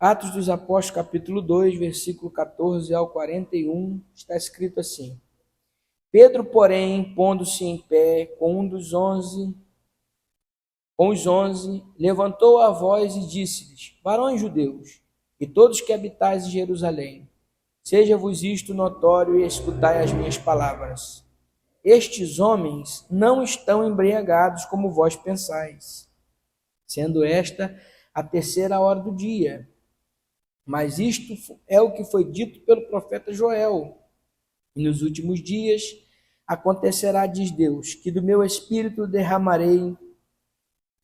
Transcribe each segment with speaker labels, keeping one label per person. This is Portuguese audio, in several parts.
Speaker 1: Atos dos Apóstolos, capítulo 2, versículo 14 ao 41, está escrito assim: Pedro, porém, pondo-se em pé com os 11, levantou a voz e disse-lhes: Varões judeus, e todos que habitais em Jerusalém, seja-vos isto notório e escutai as minhas palavras. Estes homens não estão embriagados como vós pensais, sendo esta a terceira hora do dia. Mas isto é o que foi dito pelo profeta Joel. E nos últimos dias acontecerá, diz Deus, que do meu espírito derramarei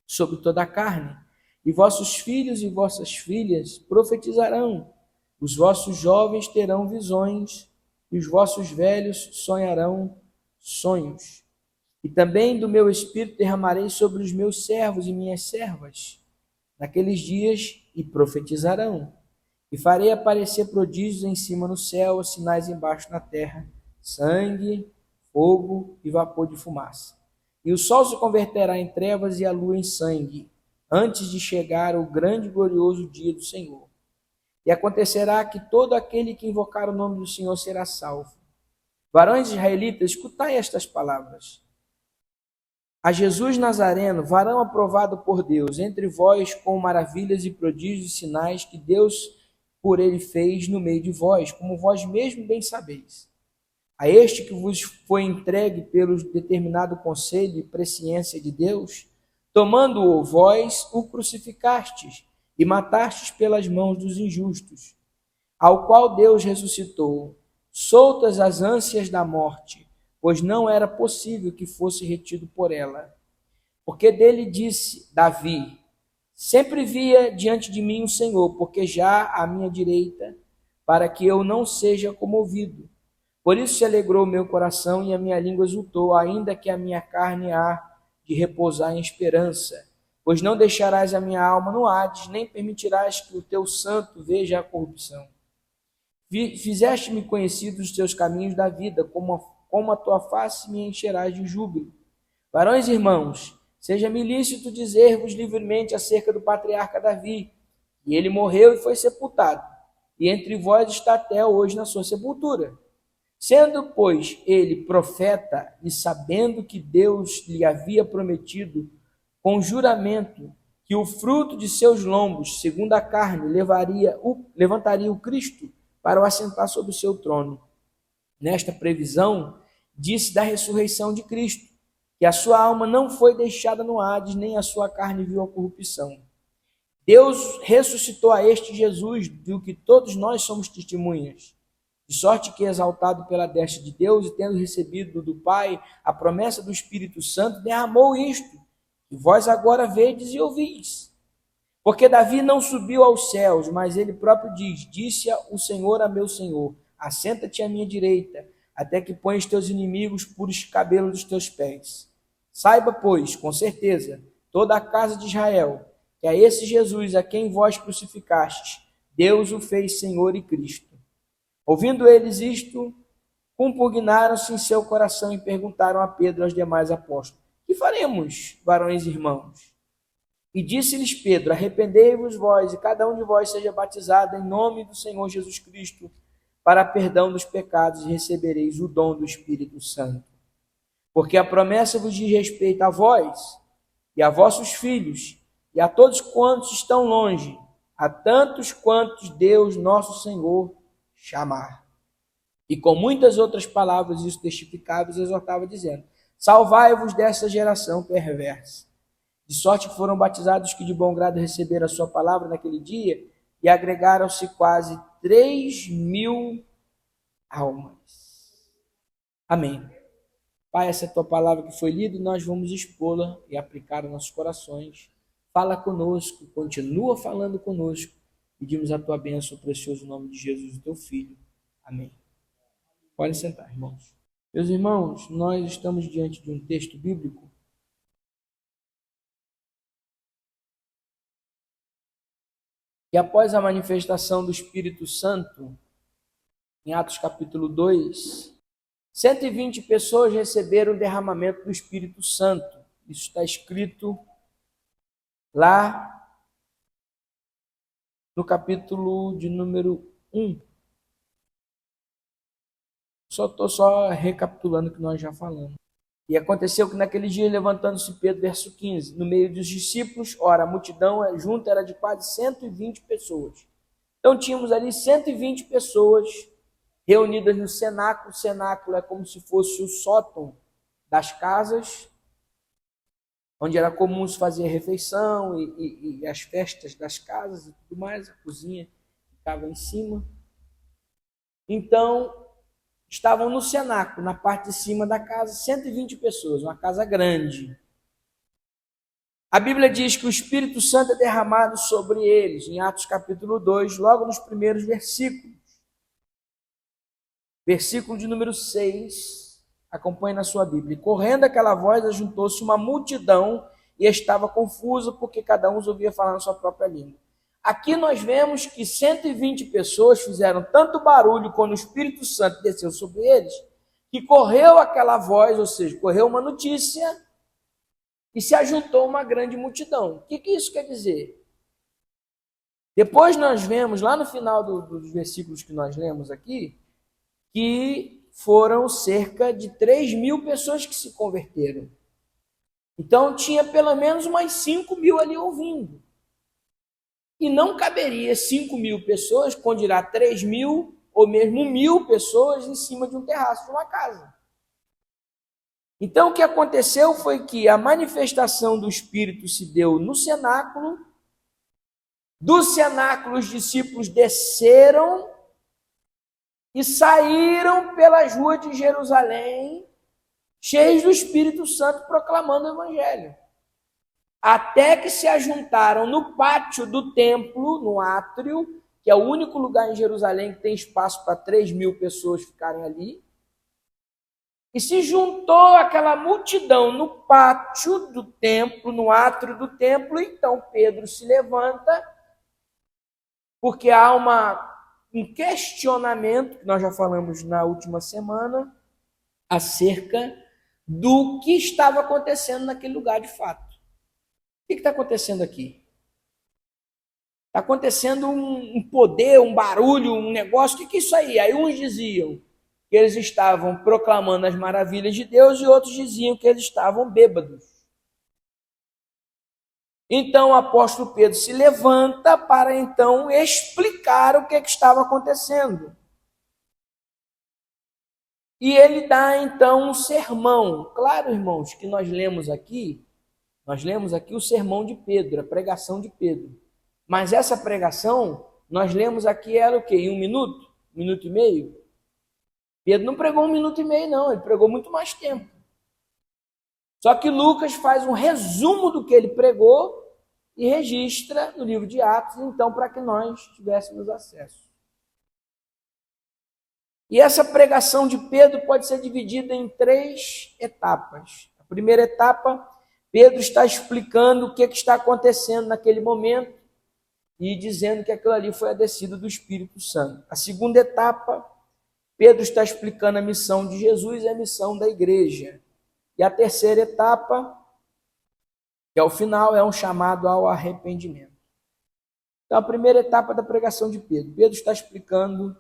Speaker 1: sobre toda a carne, e vossos filhos e vossas filhas profetizarão, os vossos jovens terão visões, e os vossos velhos sonharão sonhos. E também do meu espírito derramarei sobre os meus servos e minhas servas naqueles dias, e profetizarão. E farei aparecer prodígios em cima no céu, sinais embaixo na terra, sangue, fogo e vapor de fumaça. E o sol se converterá em trevas e a lua em sangue, antes de chegar o grande e glorioso dia do Senhor. E acontecerá que todo aquele que invocar o nome do Senhor será salvo. Varões israelitas, escutai estas palavras. A Jesus Nazareno, varão aprovado por Deus, entre vós com maravilhas e prodígios e sinais que Deus por ele fez no meio de vós, como vós mesmo bem sabeis. A este que vos foi entregue pelo determinado conselho e presciência de Deus, tomando-o vós, o crucificastes e matastes pelas mãos dos injustos, ao qual Deus ressuscitou, soltas as ânsias da morte, pois não era possível que fosse retido por ela. Porque dele disse Davi: sempre via diante de mim o Senhor, porque já à minha direita, para que eu não seja comovido. Por isso se alegrou o meu coração e a minha língua exultou, ainda que a minha carne há de repousar em esperança. Pois não deixarás a minha alma no Hades, nem permitirás que o teu santo veja a corrupção. Fizeste-me conhecido os teus caminhos da vida, como a tua face me encherás de júbilo. Varões e irmãos, seja-me lícito dizer-vos livremente acerca do patriarca Davi, e ele morreu e foi sepultado, e entre vós está até hoje na sua sepultura. Sendo, pois, ele profeta, e sabendo que Deus lhe havia prometido com juramento que o fruto de seus lombos, segundo a carne, levantaria o Cristo para o assentar sobre o seu trono. Nesta previsão, disse da ressurreição de Cristo, que a sua alma não foi deixada no Hades, nem a sua carne viu a corrupção. Deus ressuscitou a este Jesus, do que todos nós somos testemunhas. De sorte que, exaltado pela destra de Deus e tendo recebido do Pai a promessa do Espírito Santo, derramou isto, que vós agora vedes e ouvis. Porque Davi não subiu aos céus, mas ele próprio diz: disse o Senhor a meu Senhor, assenta-te à minha direita, até que ponhas teus inimigos por escabelo dos teus pés. Saiba, pois, com certeza, toda a casa de Israel, que a esse Jesus, a quem vós crucificastes, Deus o fez Senhor e Cristo. Ouvindo eles isto, compugnaram-se em seu coração e perguntaram a Pedro e aos demais apóstolos: que faremos, varões e irmãos? E disse-lhes Pedro: arrependei-vos vós, e cada um de vós seja batizado em nome do Senhor Jesus Cristo, para perdão dos pecados, e recebereis o dom do Espírito Santo. Porque a promessa vos diz respeito a vós, e a vossos filhos, e a todos quantos estão longe, a tantos quantos Deus nosso Senhor chamar. E com muitas outras palavras isso testificáveis, exortava, dizendo: salvai-vos dessa geração perversa. De sorte que foram batizados que de bom grado receberam a sua palavra naquele dia, e agregaram-se quase 3.000 almas. Amém. Pai, essa é a tua palavra que foi lida, e nós vamos expô-la e aplicar aos nossos corações. Fala conosco, continua falando conosco. Pedimos a tua bênção, no precioso nome de Jesus, o teu Filho. Amém. Podem sentar, irmãos. Meus irmãos, nós estamos diante de um texto bíblico e após a manifestação do Espírito Santo, em Atos capítulo 2, 120 pessoas receberam o derramamento do Espírito Santo. Isso está escrito lá no capítulo de número 1. Estou recapitulando o que nós já falamos. E aconteceu que naquele dia, levantando-se Pedro, verso 15, no meio dos discípulos, ora, a multidão junta era de quase 120 pessoas. Então tínhamos ali 120 pessoas reunidas no cenáculo. O cenáculo é como se fosse o sótão das casas, onde era comum se fazer refeição e as festas das casas e tudo mais, a cozinha ficava em cima. Então, estavam no cenáculo, na parte de cima da casa, 120 pessoas, uma casa grande. A Bíblia diz que o Espírito Santo é derramado sobre eles, em Atos capítulo 2, logo nos primeiros versículos. Versículo de número 6, acompanhe na sua Bíblia. E correndo aquela voz, ajuntou-se uma multidão e estava confusa, porque cada um os ouvia falar na sua própria língua. Aqui nós vemos que 120 pessoas fizeram tanto barulho quando o Espírito Santo desceu sobre eles, que correu aquela voz, ou seja, correu uma notícia e se ajuntou uma grande multidão. O que isso quer dizer? Depois nós vemos, lá no final dos versículos que nós lemos aqui, que foram cerca de 3.000 pessoas que se converteram. Então tinha pelo menos umas 5.000 ali ouvindo. E não caberia 5.000 pessoas, quando dirá 3.000 ou mesmo 1.000 pessoas em cima de um terraço de uma casa. Então o que aconteceu foi que a manifestação do Espírito se deu no cenáculo. Do cenáculo os discípulos desceram e saíram pelas ruas de Jerusalém, cheios do Espírito Santo, proclamando o Evangelho. Até que se ajuntaram no pátio do templo, no átrio, que é o único lugar em Jerusalém que tem espaço para 3.000 pessoas ficarem ali. E se juntou aquela multidão no pátio do templo, no átrio do templo. Então Pedro se levanta, porque há um questionamento, que nós já falamos na última semana, acerca do que estava acontecendo naquele lugar de fato. O que está acontecendo aqui? Está acontecendo um poder, um barulho, um negócio. O que é isso aí? Aí uns diziam que eles estavam proclamando as maravilhas de Deus e outros diziam que eles estavam bêbados. Então o apóstolo Pedro se levanta para então explicar o que estava acontecendo. E ele dá então um sermão. Claro, irmãos, que nós lemos aqui o sermão de Pedro, a pregação de Pedro. Mas essa pregação, nós lemos aqui ela o quê? Em 1 minuto? 1 minuto e meio? Pedro não pregou 1 minuto e meio, não. Ele pregou muito mais tempo. Só que Lucas faz um resumo do que ele pregou e registra no livro de Atos, então, para que nós tivéssemos acesso. E essa pregação de Pedro pode ser dividida em 3 etapas. A primeira etapa, Pedro está explicando o que está acontecendo naquele momento e dizendo que aquilo ali foi a descida do Espírito Santo. A segunda etapa, Pedro está explicando a missão de Jesus e a missão da igreja. E a terceira etapa, que é o final, é um chamado ao arrependimento. Então, a primeira etapa da pregação de Pedro. Pedro está explicando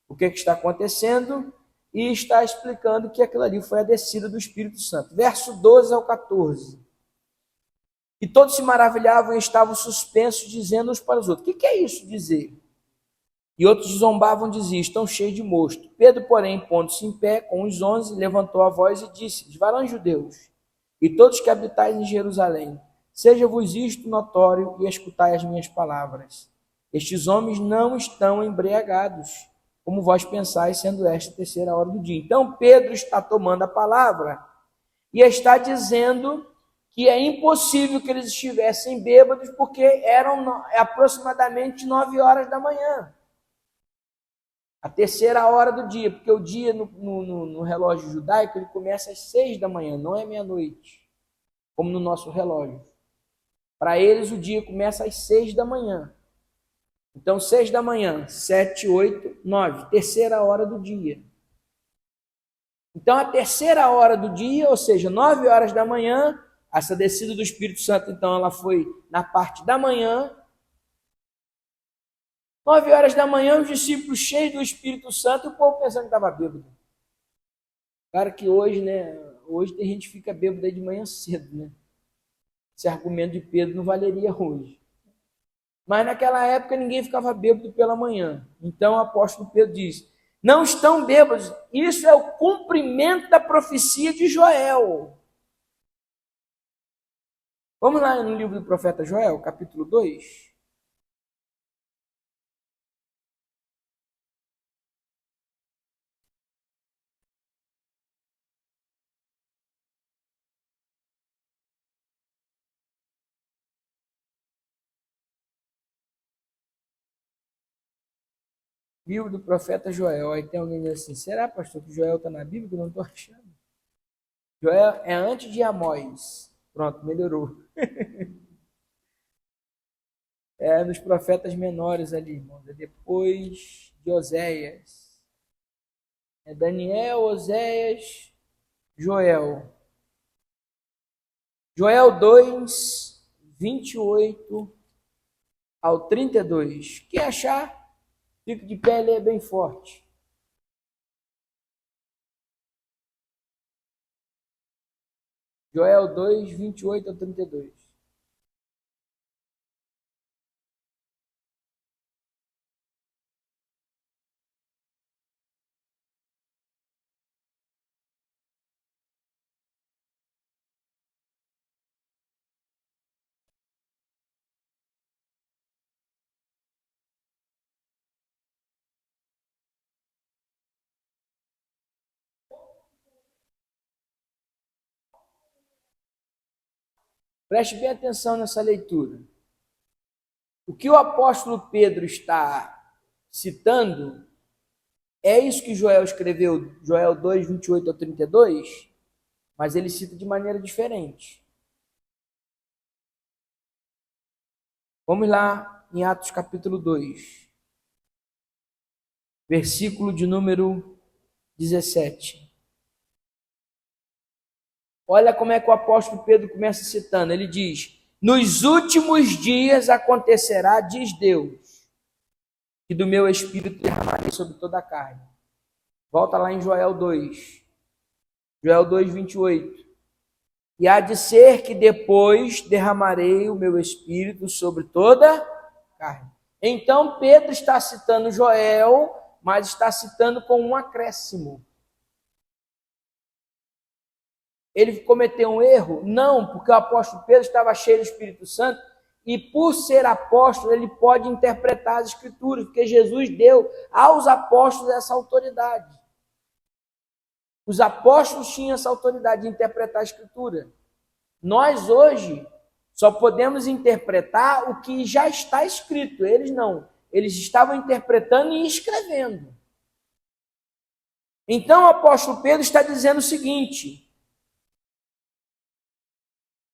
Speaker 1: o que está acontecendo e está explicando que aquilo ali foi a descida do Espírito Santo. Verso 12 ao 14. E todos se maravilhavam e estavam suspensos, dizendo uns para os outros: o que é isso dizer? E outros zombavam, diziam: estão cheios de mosto. Pedro, porém, pondo-se em pé com os 11, levantou a voz e disse: varões judeus, e todos que habitais em Jerusalém, seja-vos isto notório e escutai as minhas palavras. Estes homens não estão embriagados, como vós pensais, sendo esta a terceira hora do dia. Então Pedro está tomando a palavra e está dizendo que é impossível que eles estivessem bêbados, porque eram aproximadamente 9 horas da manhã. A terceira hora do dia, porque o dia no relógio judaico ele começa às 6 da manhã, não é meia-noite, como no nosso relógio. Para eles o dia começa às 6 da manhã. Então 6 da manhã, 7, 8, 9, terceira hora do dia. Então a terceira hora do dia, ou seja, 9 horas da manhã, essa descida do Espírito Santo, então ela foi na parte da manhã. 9 horas da manhã, os discípulos cheios do Espírito Santo e o povo pensando que estava bêbado. Claro que hoje, né? Hoje tem gente que fica bêbado aí de manhã cedo, né? Esse argumento de Pedro não valeria hoje. Mas naquela época ninguém ficava bêbado pela manhã. Então o apóstolo Pedro diz: não estão bêbados. Isso é o cumprimento da profecia de Joel. Vamos lá no livro do profeta Joel, capítulo 2. Livro do profeta Joel. Aí tem alguém dizendo assim: será, pastor, que Joel está na Bíblia? Que eu não estou achando. Joel é antes de Amós. Pronto, melhorou. É nos profetas menores ali, irmãos. É depois de Oséias. É Daniel, Oséias, Joel. Joel 2, 28 ao 32. Quem achar, fica de pé e lê bem forte. Joel 2, 28 ao 32. Preste bem atenção nessa leitura. O que o apóstolo Pedro está citando é isso que Joel escreveu, Joel 2, 28 ao 32, mas ele cita de maneira diferente. Vamos lá em Atos capítulo 2, versículo de número 17. Olha como é que o apóstolo Pedro começa citando. Ele diz: nos últimos dias acontecerá, diz Deus, que do meu espírito derramarei sobre toda a carne. Volta lá em Joel 2. Joel 2, 28. E há de ser que depois derramarei o meu espírito sobre toda a carne. Então Pedro está citando Joel, mas está citando com um acréscimo. Ele cometeu um erro? Não, porque o apóstolo Pedro estava cheio do Espírito Santo e por ser apóstolo ele pode interpretar as escrituras, porque Jesus deu aos apóstolos essa autoridade. Os apóstolos tinham essa autoridade de interpretar a escritura. Nós hoje só podemos interpretar o que já está escrito, eles não. Eles estavam interpretando e escrevendo. Então o apóstolo Pedro está dizendo o seguinte: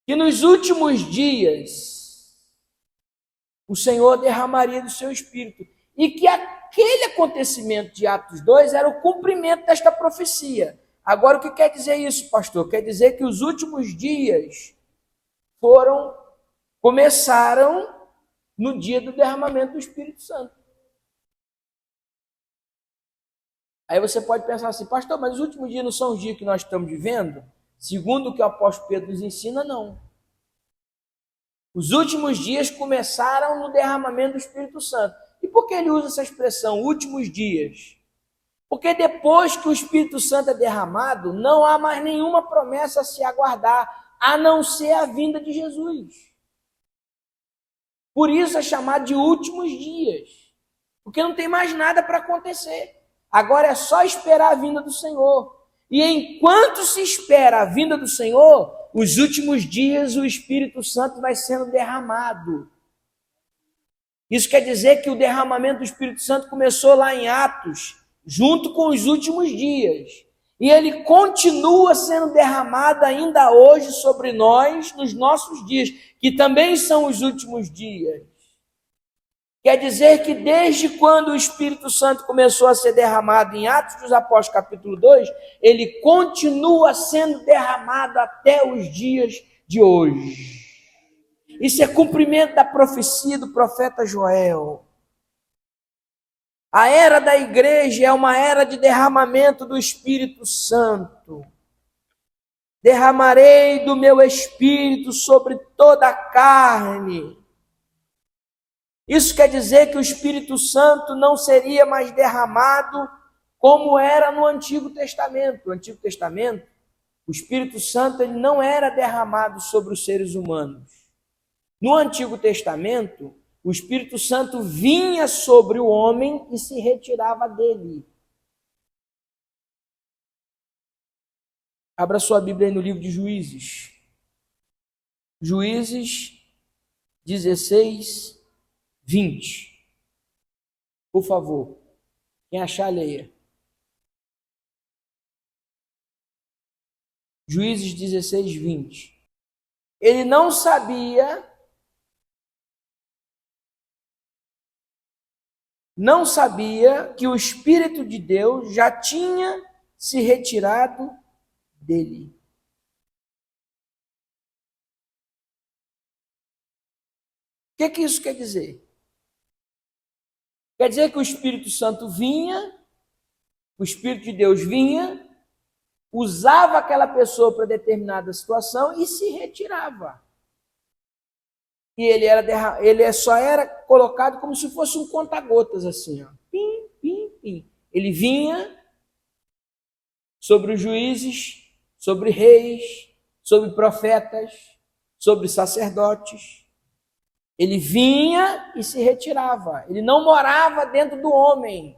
Speaker 1: que nos últimos dias o Senhor derramaria do seu Espírito, e que aquele acontecimento de Atos 2 era o cumprimento desta profecia. Agora, o que quer dizer isso, pastor? Quer dizer que os últimos dias começaram no dia do derramamento do Espírito Santo. Aí você pode pensar assim: pastor, mas os últimos dias não são os dias que nós estamos vivendo? Segundo o que o apóstolo Pedro nos ensina, não. Os últimos dias começaram no derramamento do Espírito Santo. E por que ele usa essa expressão, últimos dias? Porque depois que o Espírito Santo é derramado, não há mais nenhuma promessa a se aguardar, a não ser a vinda de Jesus. Por isso é chamado de últimos dias. Porque não tem mais nada para acontecer. Agora é só esperar a vinda do Senhor. E enquanto se espera a vinda do Senhor, os últimos dias o Espírito Santo vai sendo derramado. Isso quer dizer que o derramamento do Espírito Santo começou lá em Atos, junto com os últimos dias. E ele continua sendo derramado ainda hoje sobre nós, nos nossos dias, que também são os últimos dias. Quer dizer que desde quando o Espírito Santo começou a ser derramado em Atos dos Apóstolos capítulo 2, ele continua sendo derramado até os dias de hoje. Isso é cumprimento da profecia do profeta Joel. A era da igreja é uma era de derramamento do Espírito Santo. Derramarei do meu Espírito sobre toda a carne. Isso quer dizer que o Espírito Santo não seria mais derramado como era no Antigo Testamento. No Antigo Testamento, o Espírito Santo ele não era derramado sobre os seres humanos. No Antigo Testamento, o Espírito Santo vinha sobre o homem e se retirava dele. Abra sua Bíblia aí no livro de Juízes. Juízes 16, 20. Por favor, quem achar, leia. Juízes 16, 20. Ele não sabia que o Espírito de Deus já tinha se retirado dele. O que isso quer dizer? Quer dizer que o Espírito Santo vinha, o Espírito de Deus vinha, usava aquela pessoa para determinada situação e se retirava. E ele só era colocado como se fosse um conta-gotas, assim, ó. Pim, pim, pim. Ele vinha sobre os juízes, sobre reis, sobre profetas, sobre sacerdotes. Ele vinha e se retirava. Ele não morava dentro do homem.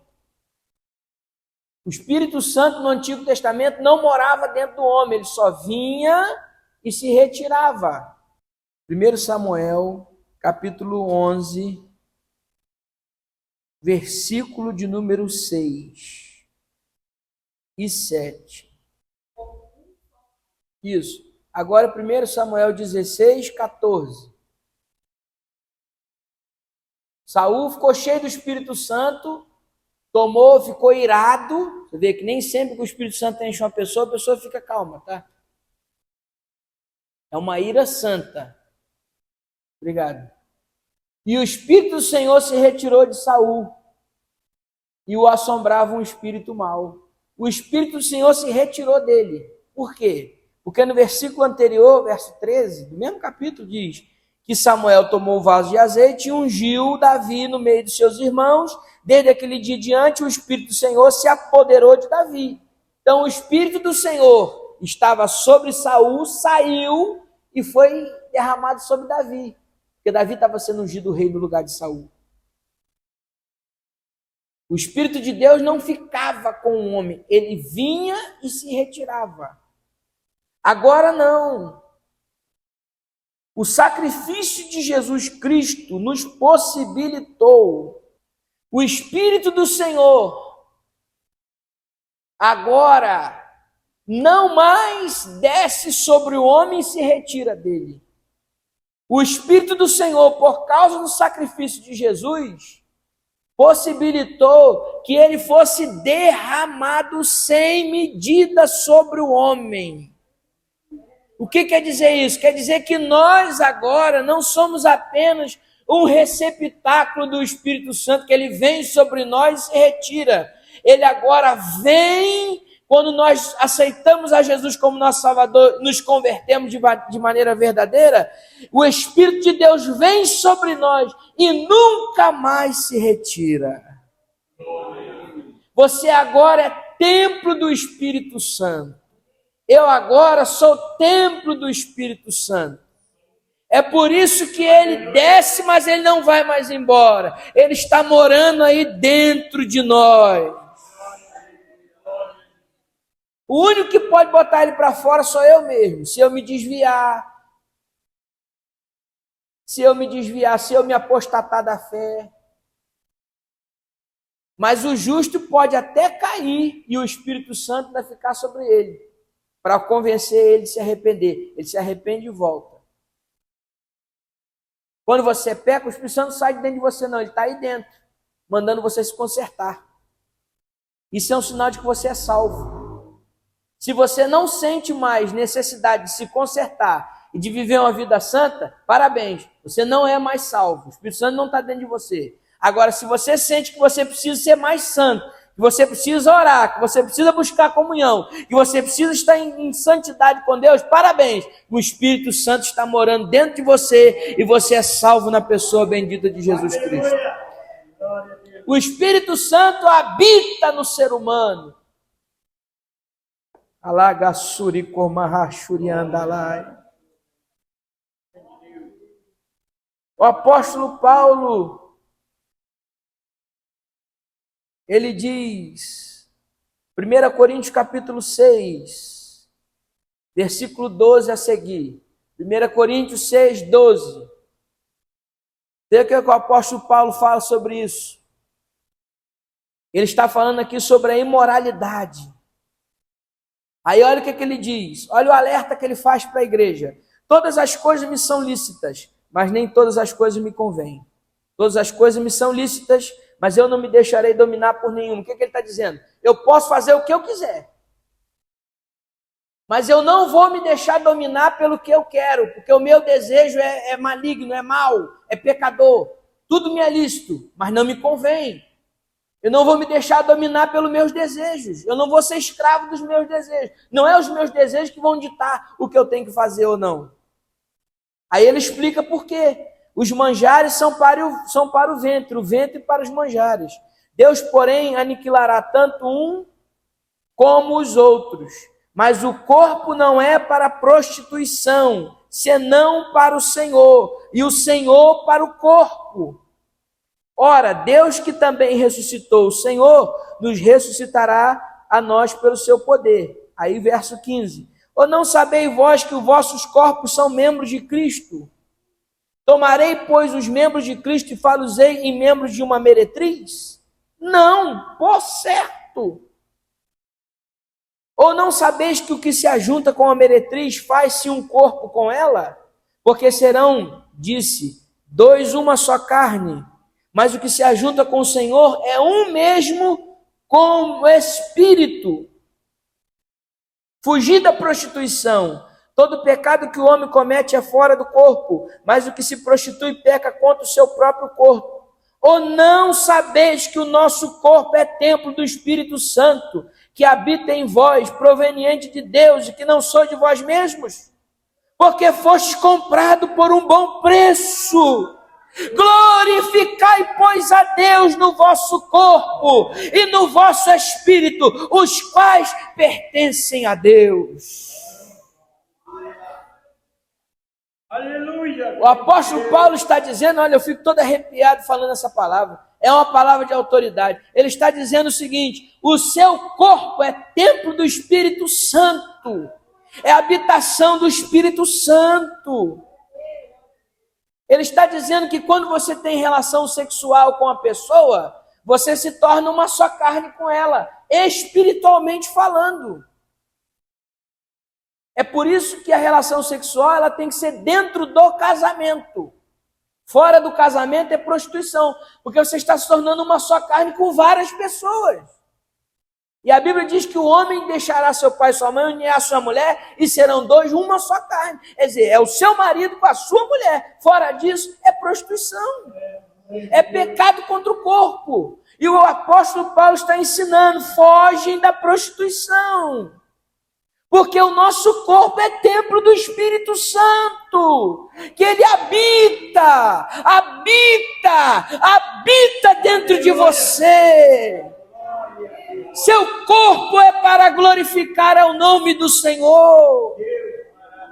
Speaker 1: O Espírito Santo no Antigo Testamento não morava dentro do homem. Ele só vinha e se retirava. 1 Samuel, capítulo 11, versículo de número 6 e 7. Isso. Agora 1 Samuel 16, 14. Saul ficou cheio do Espírito Santo, ficou irado. Você vê que nem sempre que o Espírito Santo enche uma pessoa, a pessoa fica calma, tá? É uma ira santa. Obrigado. E o Espírito do Senhor se retirou de Saul e o assombrava um espírito mau. O Espírito do Senhor se retirou dele. Por quê? Porque no versículo anterior, verso 13, do mesmo capítulo, diz que Samuel tomou o vaso de azeite e ungiu Davi no meio de seus irmãos. Desde aquele dia diante, o Espírito do Senhor se apoderou de Davi. Então, o Espírito do Senhor estava sobre Saul, saiu e foi derramado sobre Davi. Porque Davi estava sendo ungido rei no lugar de Saul. O Espírito de Deus não ficava com o homem, ele vinha e se retirava. Agora não. O sacrifício de Jesus Cristo nos possibilitou. O Espírito do Senhor agora não mais desce sobre o homem e se retira dele. O Espírito do Senhor, por causa do sacrifício de Jesus, possibilitou que ele fosse derramado sem medida sobre o homem. O que quer dizer isso? Quer dizer que nós agora não somos apenas um receptáculo do Espírito Santo, que ele vem sobre nós e se retira. Ele agora vem. Quando nós aceitamos a Jesus como nosso Salvador, nos convertemos de maneira verdadeira, o Espírito de Deus vem sobre nós e nunca mais se retira. Você agora é templo do Espírito Santo. Eu agora sou templo do Espírito Santo. É por isso que ele desce, mas ele não vai mais embora. Ele está morando aí dentro de nós. O único que pode botar ele para fora sou eu mesmo. Se eu me desviar, se eu me apostatar da fé. Mas o justo pode até cair e o Espírito Santo vai ficar sobre ele, para convencer ele de se arrepender. Ele se arrepende e volta. Quando você peca, o Espírito Santo não sai de dentro de você não, ele está aí dentro, mandando você se consertar. Isso é um sinal de que você é salvo. Se você não sente mais necessidade de se consertar e de viver uma vida santa, parabéns, você não é mais salvo. O Espírito Santo não está dentro de você. Agora, se você sente que você precisa ser mais santo, que você precisa orar, que você precisa buscar comunhão, que você precisa estar em santidade com Deus, parabéns! O Espírito Santo está morando dentro de você e você é salvo na pessoa bendita de Jesus Cristo. O Espírito Santo habita no ser humano. O apóstolo Paulo, ele diz, 1 Coríntios capítulo 6, versículo 12 a seguir. 1 Coríntios 6, 12. Veja o que o apóstolo Paulo fala sobre isso. Ele está falando aqui sobre a imoralidade. Aí olha o que ele diz, olha o alerta que ele faz para a igreja. Todas as coisas me são lícitas, mas nem todas as coisas me convêm. Todas as coisas me são lícitas, mas eu não me deixarei dominar por nenhuma. O que ele está dizendo? Eu posso fazer o que eu quiser, mas eu não vou me deixar dominar pelo que eu quero, porque o meu desejo é maligno, é mau, é pecador. Tudo me é lícito, mas não me convém. Eu não vou me deixar dominar pelos meus desejos. Eu não vou ser escravo dos meus desejos. Não é os meus desejos que vão ditar o que eu tenho que fazer ou não. Aí ele explica por quê. Os manjares são para o ventre para os manjares. Deus, porém, aniquilará tanto um como os outros. Mas o corpo não é para a prostituição, senão para o Senhor, e o Senhor para o corpo. Ora, Deus que também ressuscitou o Senhor, nos ressuscitará a nós pelo seu poder. Aí verso 15. Ou não sabeis vós que os vossos corpos são membros de Cristo? Tomarei, pois, os membros de Cristo e falo-ei em membros de uma meretriz? Não, por certo. Ou não sabeis que o que se ajunta com a meretriz faz-se um corpo com ela? Porque serão, disse, dois uma só carne. Mas o que se ajunta com o Senhor é um mesmo com o Espírito. Fugir da prostituição. Todo pecado que o homem comete é fora do corpo, mas o que se prostitui peca contra o seu próprio corpo. Ou não sabeis que o nosso corpo é templo do Espírito Santo, que habita em vós, proveniente de Deus, e que não sois de vós mesmos? Porque fostes comprado por um bom preço. Glorificai, pois, a Deus no vosso corpo e no vosso espírito, os quais pertencem a Deus. Aleluia. O apóstolo Paulo está dizendo, olha, eu fico todo arrepiado falando essa palavra. É uma palavra de autoridade. Ele está dizendo o seguinte: o seu corpo é templo do Espírito Santo. É habitação do Espírito Santo. Ele está dizendo que quando você tem relação sexual com a pessoa, você se torna uma só carne com ela, espiritualmente falando. É por isso que a relação sexual ela tem que ser dentro do casamento. Fora do casamento é prostituição, porque você está se tornando uma só carne com várias pessoas. E a Bíblia diz que o homem deixará seu pai e sua mãe, unirá a sua mulher, e serão dois uma só carne. Quer dizer, é o seu marido com a sua mulher. Fora disso, é prostituição. É pecado contra o corpo. E o apóstolo Paulo está ensinando, fogem da prostituição. Porque o nosso corpo é templo do Espírito Santo, que ele habita dentro de você. Seu corpo é para glorificar ao nome do Senhor.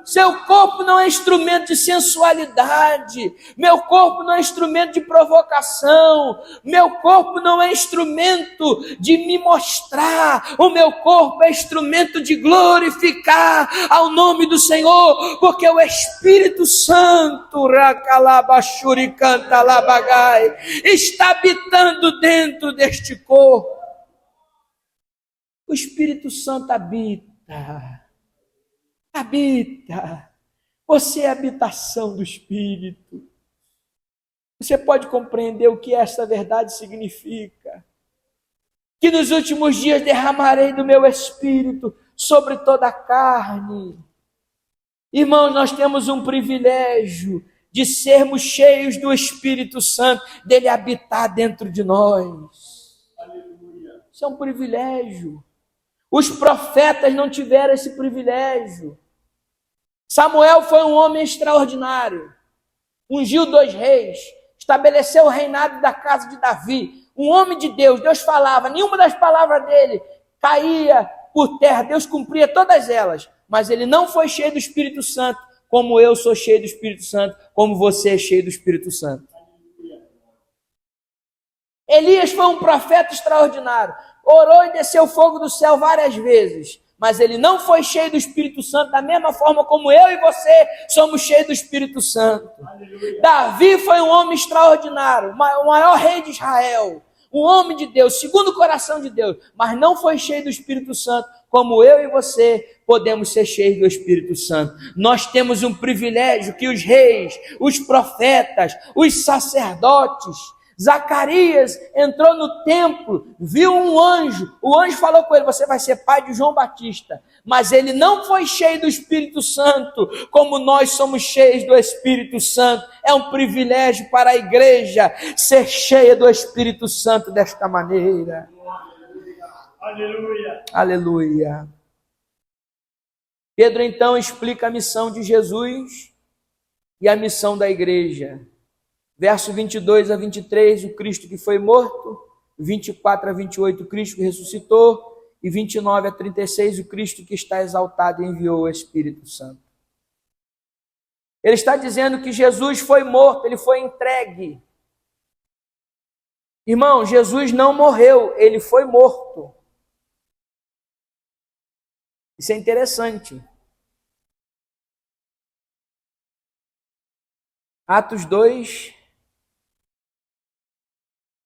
Speaker 1: Seu corpo não é instrumento de sensualidade. Meu corpo não é instrumento de provocação. Meu corpo não é instrumento de me mostrar. O meu corpo é instrumento de glorificar ao nome do Senhor, porque o Espírito Santo está habitando dentro deste corpo. O Espírito Santo habita. Você é a habitação do Espírito. Você pode compreender o que esta verdade significa? Que nos últimos dias derramarei do meu Espírito sobre toda a carne. Irmãos, nós temos um privilégio de sermos cheios do Espírito Santo, dele habitar dentro de nós. Isso é um privilégio. Os profetas não tiveram esse privilégio. Samuel foi um homem extraordinário. Ungiu 2 reis, estabeleceu o reinado da casa de Davi. Um homem de Deus, Deus falava, nenhuma das palavras dele caía por terra, Deus cumpria todas elas. Mas ele não foi cheio do Espírito Santo, como eu sou cheio do Espírito Santo, como você é cheio do Espírito Santo. Elias foi um profeta extraordinário. Orou e desceu fogo do céu várias vezes. Mas ele não foi cheio do Espírito Santo da mesma forma como eu e você somos cheios do Espírito Santo. Aleluia. Davi foi um homem extraordinário, o maior rei de Israel, um homem de Deus, segundo o coração de Deus, mas não foi cheio do Espírito Santo como eu e você podemos ser cheios do Espírito Santo. Nós temos um privilégio que os reis, os profetas, os sacerdotes, Zacarias entrou no templo, viu um anjo, o anjo falou com ele, você vai ser pai de João Batista, mas ele não foi cheio do Espírito Santo, como nós somos cheios do Espírito Santo. É um privilégio para a igreja ser cheia do Espírito Santo desta maneira. Aleluia. Aleluia. Pedro então explica a missão de Jesus e a missão da igreja. Verso 22 a 23, o Cristo que foi morto. 24 a 28, o Cristo que ressuscitou. E 29 a 36, o Cristo que está exaltado e enviou o Espírito Santo. Ele está dizendo que Jesus foi morto, ele foi entregue. Irmão, Jesus não morreu, ele foi morto. Isso é interessante. Atos 2,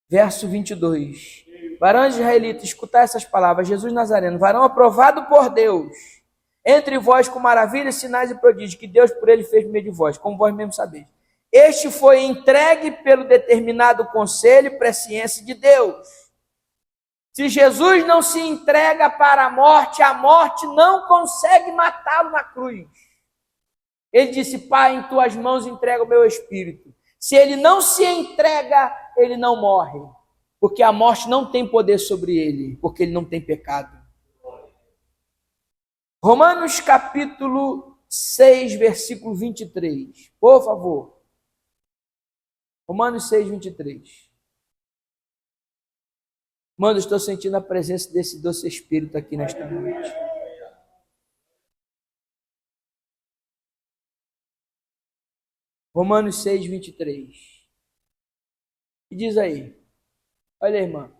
Speaker 1: verso 22. Varão israelita, escutai essas palavras. Jesus Nazareno, varão aprovado por Deus, entre vós com maravilhas, sinais e prodígios, que Deus por ele fez no meio de vós, como vós mesmos sabeis. Este foi entregue pelo determinado conselho e presciência de Deus. Se Jesus não se entrega para a morte não consegue matá-lo na cruz. Ele disse, Pai, em tuas mãos entrego o meu espírito. Se ele não se entrega, ele não morre. Porque a morte não tem poder sobre ele, porque ele não tem pecado. Romanos capítulo 6, versículo 23. Por favor. Romanos 6, 23. Mano, eu estou sentindo a presença desse doce Espírito aqui nesta noite. Romanos 6, 23. E diz aí. Olha aí, irmã.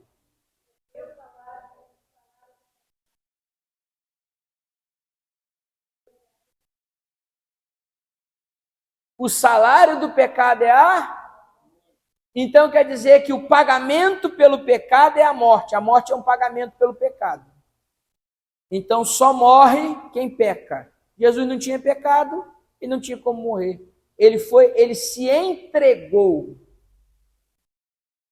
Speaker 1: O salário do pecado é a... Então quer dizer que o pagamento pelo pecado é a morte. A morte é um pagamento pelo pecado. Então só morre quem peca. Jesus não tinha pecado e não tinha como morrer. Ele se entregou.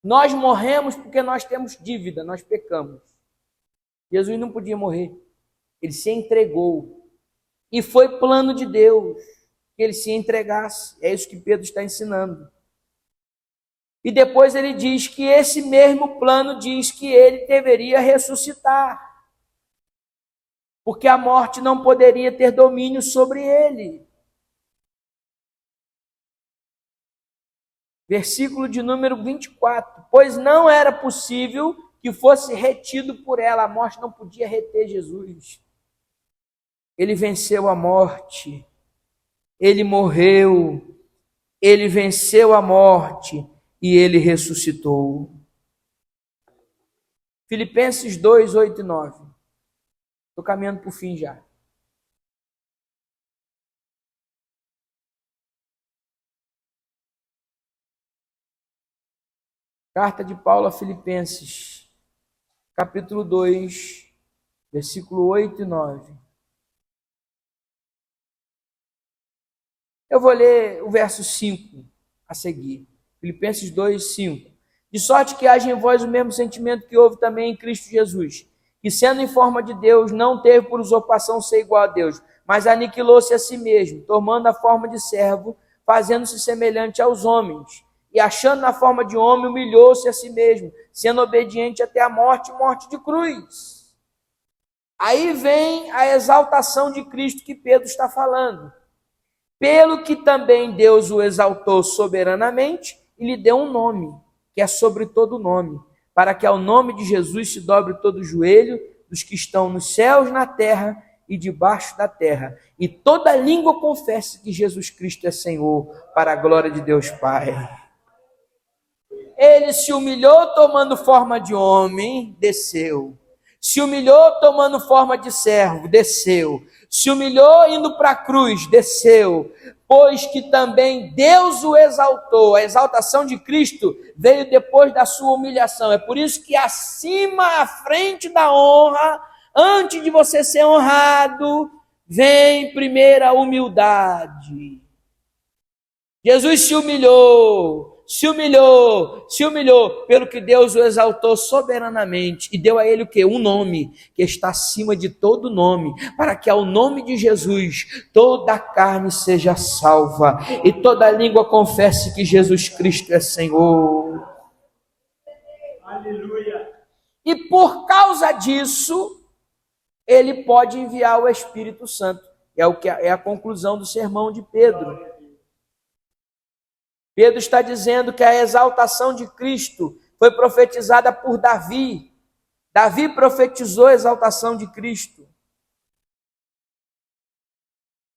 Speaker 1: Nós morremos porque nós temos dívida, nós pecamos. Jesus não podia morrer. Ele se entregou. E foi plano de Deus que ele se entregasse. É isso que Pedro está ensinando. E depois ele diz que esse mesmo plano diz que ele deveria ressuscitar. Porque a morte não poderia ter domínio sobre ele. Versículo de número 24. Pois não era possível que fosse retido por ela. A morte não podia reter Jesus. Ele venceu a morte. Ele morreu. Ele venceu a morte. E ele ressuscitou. Filipenses 2, 8 e 9. Estou caminhando para o fim já. Carta de Paulo a Filipenses, capítulo 2, versículo 8 e 9. Eu vou ler o verso 5 a seguir. Filipenses 2, 5. De sorte que haja em vós o mesmo sentimento que houve também em Cristo Jesus, que sendo em forma de Deus, não teve por usurpação ser igual a Deus, mas aniquilou-se a si mesmo, tomando a forma de servo, fazendo-se semelhante aos homens. E achando na forma de homem, humilhou-se a si mesmo, sendo obediente até a morte, morte de cruz. Aí vem a exaltação de Cristo que Pedro está falando. Pelo que também Deus o exaltou soberanamente e lhe deu um nome, que é sobre todo nome, para que ao nome de Jesus se dobre todo o joelho dos que estão nos céus, na terra e debaixo da terra, e toda língua confesse que Jesus Cristo é Senhor, para a glória de Deus Pai. Ele se humilhou tomando forma de homem, desceu. Se humilhou tomando forma de servo, desceu. Se humilhou indo para a cruz, desceu. Pois que também Deus o exaltou. A exaltação de Cristo veio depois da sua humilhação. É por isso que acima, à frente da honra, antes de você ser honrado, vem primeiro a humildade. Jesus se humilhou, pelo que Deus o exaltou soberanamente e deu a ele o quê? Um nome que está acima de todo nome, para que ao nome de Jesus toda a carne seja salva e toda língua confesse que Jesus Cristo é Senhor. Aleluia. E por causa disso, ele pode enviar o Espírito Santo. É a conclusão do sermão de Pedro. Pedro está dizendo que a exaltação de Cristo foi profetizada por Davi. Davi profetizou a exaltação de Cristo.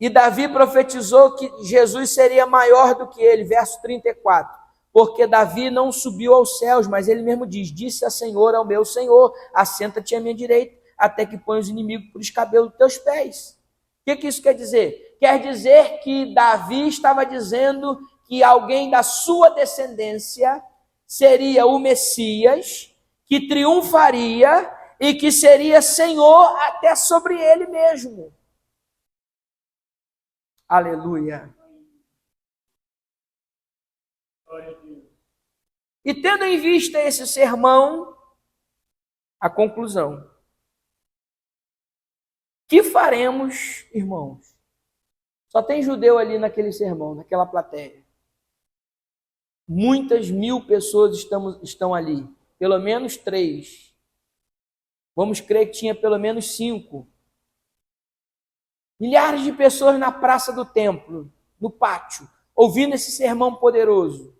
Speaker 1: E Davi profetizou que Jesus seria maior do que ele, verso 34. Porque Davi não subiu aos céus, mas ele mesmo diz: disse a Senhor ao meu Senhor, assenta-te à minha direita, até que ponha os inimigos por escabelo dos teus pés. O que isso quer dizer? Quer dizer que Davi estava dizendo que alguém da sua descendência seria o Messias, que triunfaria e que seria Senhor até sobre ele mesmo. Aleluia. E tendo em vista esse sermão, a conclusão. Que faremos, irmãos? Só tem judeu ali naquele sermão, naquela plateia. Muitas mil pessoas estão ali, pelo menos 3. Vamos crer que tinha pelo menos 5. Milhares de pessoas na praça do templo, no pátio, ouvindo esse sermão poderoso.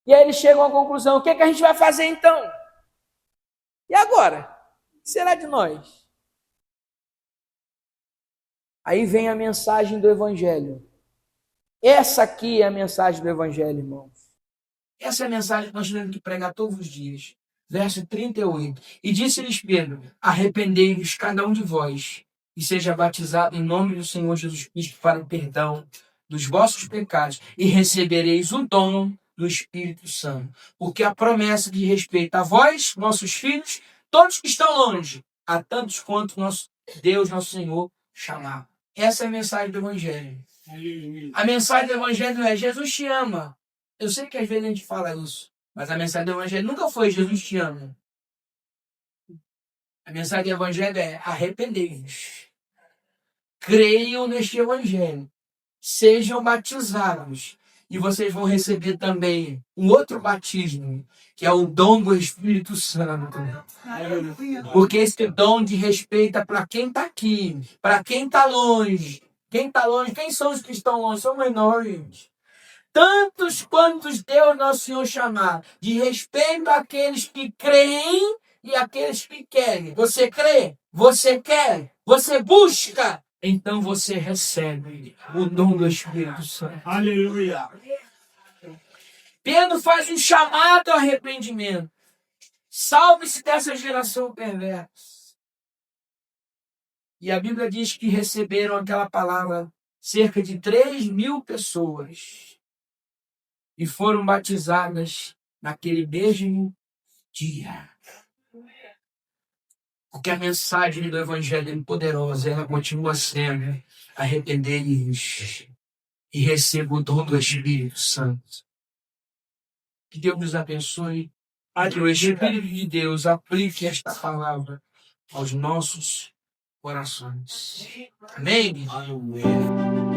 Speaker 1: E aí eles chegam à conclusão: o que a gente vai fazer então? E agora? O que será de nós? Aí vem a mensagem do Evangelho. Essa aqui é a mensagem do Evangelho, irmãos. Essa é a mensagem que nós temos que pregar todos os dias. Verso 38. E disse-lhes Pedro: arrependei-vos cada um de vós, e seja batizado em nome do Senhor Jesus Cristo para o perdão dos vossos pecados, e recebereis o dom do Espírito Santo. Porque a promessa diz respeito a vós, nossos filhos, todos que estão longe, a tantos quanto nosso Deus, nosso Senhor, chamar. Essa é a mensagem do Evangelho. A mensagem do Evangelho é: Jesus te ama. Eu sei que às vezes a gente fala isso, mas a mensagem do Evangelho nunca foi Jesus te ama. A mensagem do Evangelho é: arrependei-vos. Creiam neste Evangelho. Sejam batizados. E vocês vão receber também um outro batismo, que é o dom do Espírito Santo. Porque esse dom de respeito para quem está aqui, para quem está longe. Quem está longe? Quem são os que estão longe? São menores. Tantos quantos Deus nosso Senhor chamar, de respeito àqueles que creem e àqueles que querem. Você crê? Você quer? Você busca? Então você recebe o dom do Espírito Santo. Aleluia. Pedro faz um chamado ao arrependimento. Salve-se dessa geração perversa. E a Bíblia diz que receberam aquela palavra cerca de 3.000 pessoas. E foram batizadas naquele mesmo dia. Porque a mensagem do Evangelho é poderosa, ela continua sendo: arrependei-vos e receba o dom do Espírito Santo. Que Deus nos abençoe. Que o Espírito de Deus aplique esta palavra aos nossos corações. Amém? Amém.